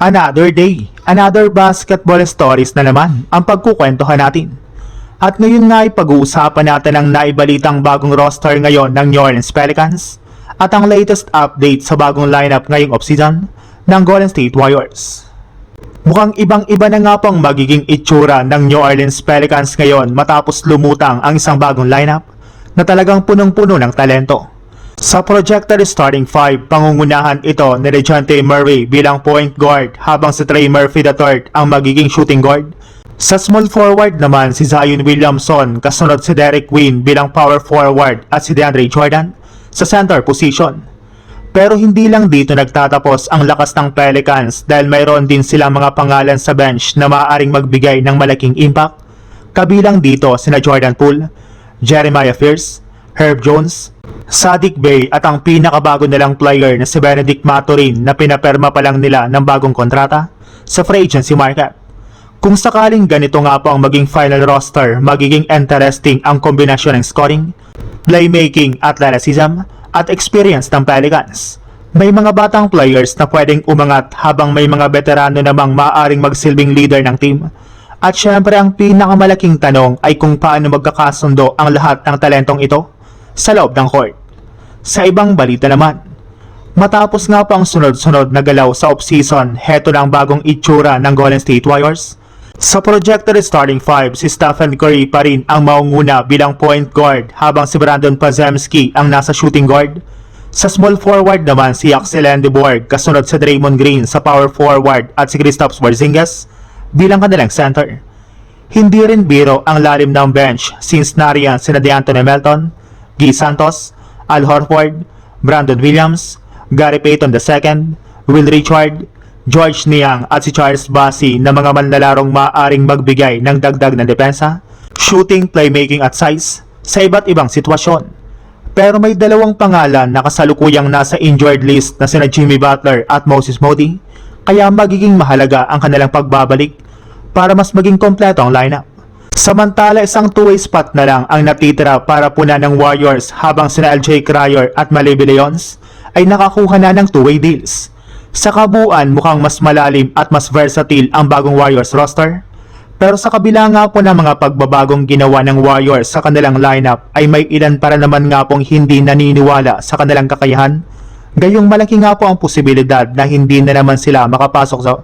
Another day, another basketball stories na naman ang pagkukwentuhan natin. At ngayon nga ay pag-uusapan natin ang naibalitang bagong roster ngayon ng New Orleans Pelicans at ang latest update sa bagong lineup ngayong offseason ng Golden State Warriors. Mukhang ibang-iba na nga pong magiging itsura ng New Orleans Pelicans ngayon matapos lumutang ang isang bagong lineup na talagang punong-puno ng talento. Sa projected starting five, pangungunahan ito ni DeJounte Murray bilang point guard habang si Trey Murphy III ang magiging shooting guard. Sa small forward naman si Zion Williamson, kasunod si Derek Queen bilang power forward at si DeAndre Jordan sa center position. Pero hindi lang dito nagtatapos ang lakas ng Pelicans dahil mayroon din silang mga pangalan sa bench na maaaring magbigay ng malaking impact. Kabilang dito sina Jordan Poole, Jeremiah Fears, Herb Jones, Saddiq Bey at ang pinakabago nilang player na si Benedict Mathurin na pinaperma pa lang nila ng bagong kontrata sa free agency market. Kung sakaling ganito nga po ang maging final roster, magiging interesting ang kombinasyon ng scoring, playmaking, athleticism at experience ng Pelicans. May mga batang players na pwedeng umangat habang may mga veterano namang maaaring magsilbing leader ng team. At syempre ang pinakamalaking tanong ay kung paano magkakasundo ang lahat ng talentong ito sa loob ng court. Sa ibang balita naman, matapos nga po ang sunod-sunod na galaw sa offseason, heto na ang bagong itsura ng Golden State Warriors. Sa projected starting five, si Stephen Curry pa rin ang maunguna bilang point guard habang si Brandon Podziemski ang nasa shooting guard. Sa small forward naman si Axel Endeborg kasunod si Draymond Green sa power forward at si Kristaps Porzingis bilang kanilang center. Hindi rin biro ang lalim ng bench since nariyan sina DeAnthony Melton, Guy Santos, Al Horford, Brandon Williams, Gary Payton II, Will Richard, George Niang at si Charles Bassey na mga manlalarong maaaring magbigay ng dagdag na depensa, shooting, playmaking at size sa iba't ibang sitwasyon. Pero may dalawang pangalan na kasalukuyang nasa injured list na sina Jimmy Butler at Moses Moody, kaya magiging mahalaga ang kanilang pagbabalik para mas maging kompleto ang lineup. Samantala isang two-way spot na lang ang natitira para puna ng Warriors habang sina LJ Cryer at Malevy Leons ay nakakuha na ng two-way deals. Sa kabuuan mukhang mas malalim at mas versatile ang bagong Warriors roster. Pero sa kabila nga po ng mga pagbabagong ginawa ng Warriors sa kanilang lineup ay may ilan para naman nga pong hindi naniniwala sa kanilang kakayahan. Gayong malaki nga po ang posibilidad na hindi na naman sila makapasok sa